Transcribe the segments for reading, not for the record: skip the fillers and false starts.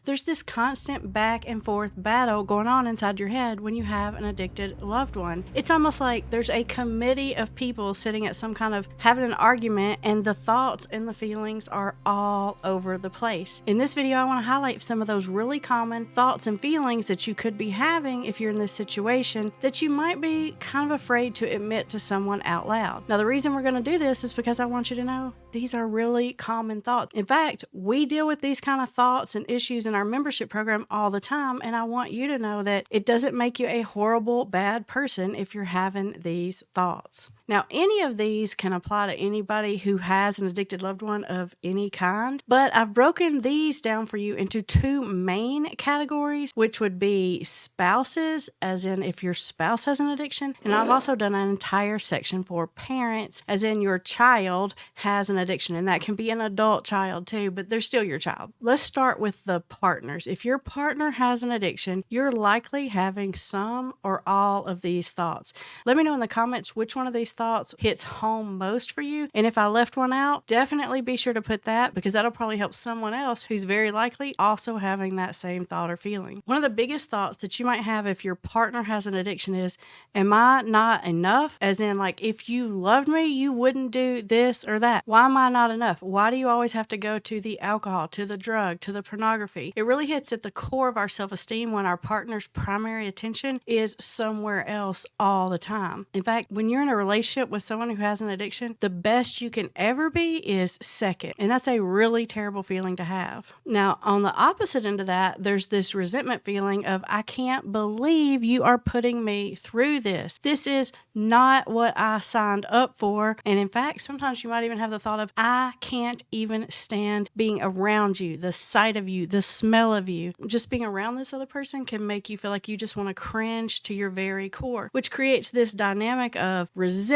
There's this constant back and forth battle going on inside your head when you have an addicted loved one. It's almost like there's a committee of people sitting at some kind of having an argument, and the thoughts and the feelings are all over the place. In this video, I want to highlight some of those really common thoughts and feelings that you could be having if you're in this situation that you might be kind of afraid to admit to someone out loud. Now, the reason we're going to do this is because I want you to know these are really common thoughts. In fact, we deal with these kind of thoughts and issues in our membership program all the time, and I want you to know that it doesn't make you a horrible, bad person if you're having these thoughts. Now, any of these can apply to anybody who has an addicted loved one of any kind, but I've broken these down for you into two main categories, which would be spouses, as in if your spouse has an addiction, and I've also done an entire section for parents, as in your child has an addiction, and that can be an adult child too, but they're still your child. Let's start with the partners. If your partner has an addiction, you're likely having some or all of these thoughts. Let me know in the comments which one of these thoughts hits home most for you, and if I left one out, definitely be sure to put that, because that'll probably help someone else who's very likely also having that same thought or feeling. One of the biggest thoughts that you might have if your partner has an addiction is, am I not enough? As in, like, if you loved me, you wouldn't do this or that. Why am I not enough? Why do you always have to go to the alcohol, to the drug, to the pornography? It really hits at the core of our self-esteem when our partner's primary attention is somewhere else all the time. In fact, when you're in a relationship with someone who has an addiction, the best you can ever be is second. And that's a really terrible feeling to have. Now, on the opposite end of that, there's this resentment feeling of, I can't believe you are putting me through this. This is not what I signed up for. And in fact, sometimes you might even have the thought of, I can't even stand being around you, the sight of you, the smell of you. Just being around this other person can make you feel like you just want to cringe to your very core, which creates this dynamic of resentment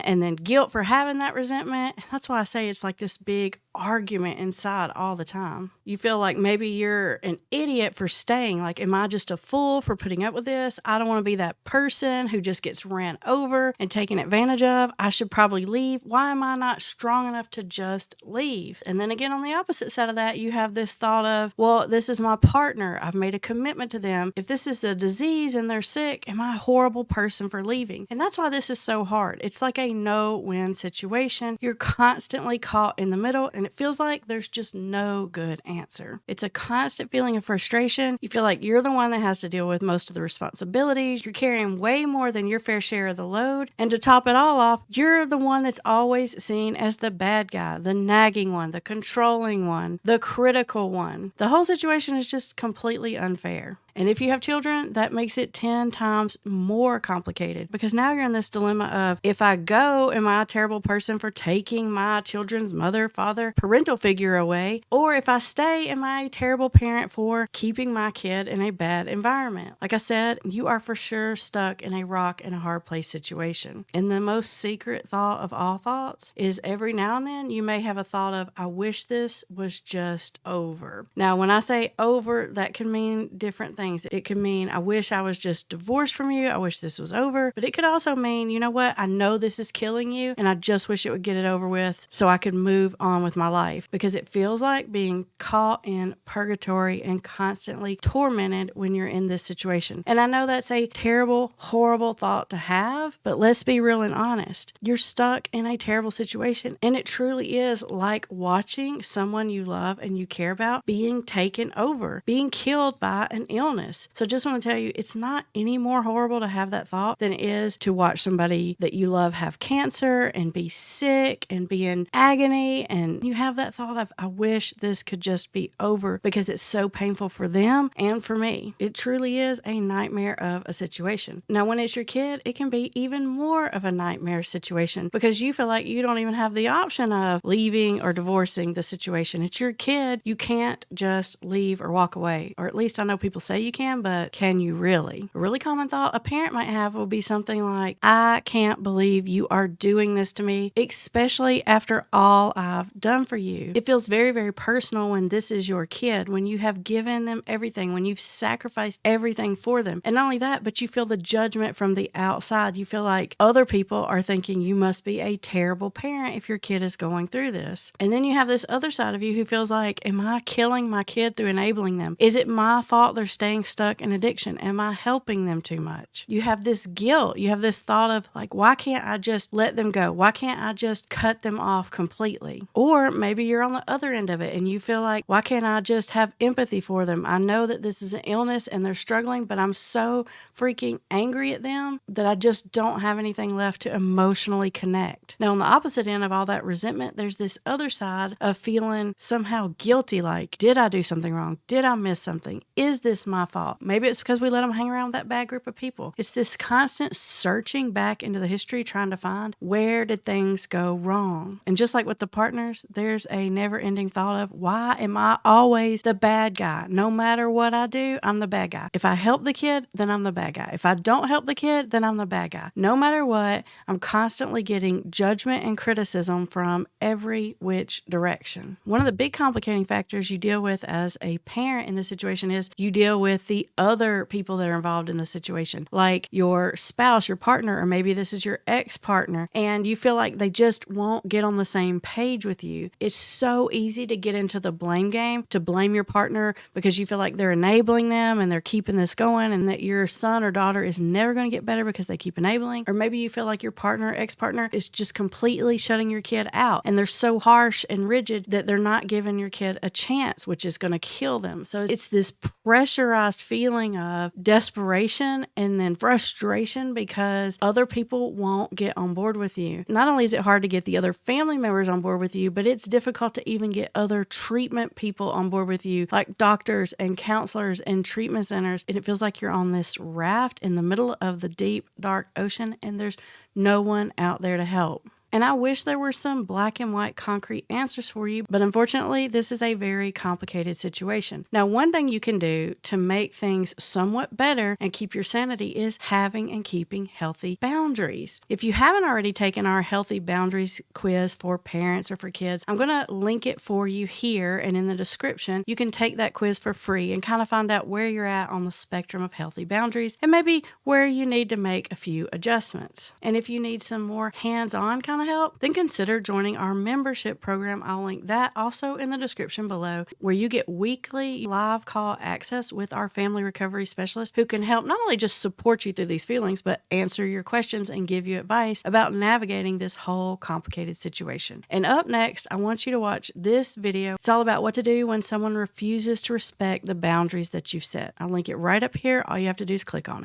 and then guilt for having that resentment. That's why I say it's like this big argument inside all the time. You feel like maybe you're an idiot for staying. Like, am I just a fool for putting up with this? I don't want to be that person who just gets ran over and taken advantage of. I should probably leave. Why am I not strong enough to just leave? And then again, on the opposite side of that, you have this thought of, well, this is my partner. I've made a commitment to them. If this is a disease and they're sick, am I a horrible person for leaving? And that's why this is so hard. It's like a no-win situation. You're constantly caught in the middle, and it feels like there's just no good answer. It's a constant feeling of frustration. You feel like you're the one that has to deal with most of the responsibilities. You're carrying way more than your fair share of the load. And to top it all off, you're the one that's always seen as the bad guy, the nagging one, the controlling one, the critical one. The whole situation is just completely unfair. And if you have children, that makes it 10 times more complicated, because now you're in this dilemma of, if I go, am I a terrible person for taking my children's mother, father, parental figure away? Or if I stay, am I a terrible parent for keeping my kid in a bad environment? Like I said, you are for sure stuck in a rock and a hard place situation. And the most secret thought of all thoughts is, every now and then you may have a thought of, I wish this was just over. Now, when I say over, that can mean different things. It could mean, I wish I was just divorced from you. I wish this was over. But it could also mean, you know what? I know this is killing you, and I just wish it would get it over with so I could move on with my life, because it feels like being caught in purgatory and constantly tormented when you're in this situation. And I know that's a terrible, horrible thought to have, but let's be real and honest. You're stuck in a terrible situation, and it truly is like watching someone you love and you care about being taken over, being killed by an illness. So just want to tell you, it's not any more horrible to have that thought than it is to watch somebody that you love have cancer and be sick and be in agony, and you have that thought of, I wish this could just be over, because it's so painful for them and for me. It truly is a nightmare of a situation. Now, when it's your kid, it can be even more of a nightmare situation, because you feel like you don't even have the option of leaving or divorcing the situation. It's your kid. You can't just leave or walk away, or at least I know people say you can, but can you really? A really common thought a parent might have will be something like, I can't believe you are doing this to me, especially after all I've done for you. It feels very, very personal when this is your kid, when you have given them everything, when you've sacrificed everything for them. And not only that, but you feel the judgment from the outside. You feel like other people are thinking you must be a terrible parent if your kid is going through this. And then you have this other side of you who feels like, am I killing my kid through enabling them? Is it my fault they're staying stuck in addiction? Am I helping them too much? You have this guilt. You have this thought of like, why can't I just let them go? Why can't I just cut them off completely? Or maybe you're on the other end of it and you feel like, why can't I just have empathy for them? I know that this is an illness and they're struggling, but I'm so freaking angry at them that I just don't have anything left to emotionally connect. Now, on the opposite end of all that resentment, there's this other side of feeling somehow guilty, like, did I do something wrong? Did I miss something? Is this my fault? Maybe it's because we let them hang around with that bad group of people. It's this constant searching back into the history, trying to find where did things go wrong. And just like with the partners, there's a never-ending thought of, why am I always the bad guy? No matter what I do, I'm the bad guy. If I help the kid, then I'm the bad guy. If I don't help the kid, then I'm the bad guy. No matter what, I'm constantly getting judgment and criticism from every which direction. One of the big complicating factors you deal with as a parent in this situation is you deal with the other people that are involved in the situation, like your spouse, your partner, or maybe this is your ex-partner, and you feel like they just won't get on the same page with you. It's so easy to get into the blame game, to blame your partner because you feel like they're enabling them and they're keeping this going, and that your son or daughter is never going to get better because they keep enabling. Or maybe you feel like your partner or ex-partner is just completely shutting your kid out, and they're so harsh and rigid that they're not giving your kid a chance, which is going to kill them. So it's this pressurized feeling of desperation and then frustration because other people won't get on board with you. Not only is it hard to get the other family members on board with you, but it's difficult to even get other treatment people on board with you, like doctors and counselors and treatment centers. And it feels like you're on this raft in the middle of the deep, dark ocean, and there's no one out there to help. And I wish there were some black and white concrete answers for you, but unfortunately, this is a very complicated situation. Now, one thing you can do to make things somewhat better and keep your sanity is having and keeping healthy boundaries. If you haven't already taken our healthy boundaries quiz for parents or for kids, I'm going to link it for you here and in the description. You can take that quiz for free and kind of find out where you're at on the spectrum of healthy boundaries and maybe where you need to make a few adjustments. And if you need some more hands-on kind of help, then consider joining our membership program. I'll link that also in the description below, where you get weekly live call access with our family recovery specialist who can help not only just support you through these feelings, but answer your questions and give you advice about navigating this whole complicated situation. And up next, I want you to watch this video. It's all about what to do when someone refuses to respect the boundaries that you've set. I'll link it right up here. All you have to do is click on it.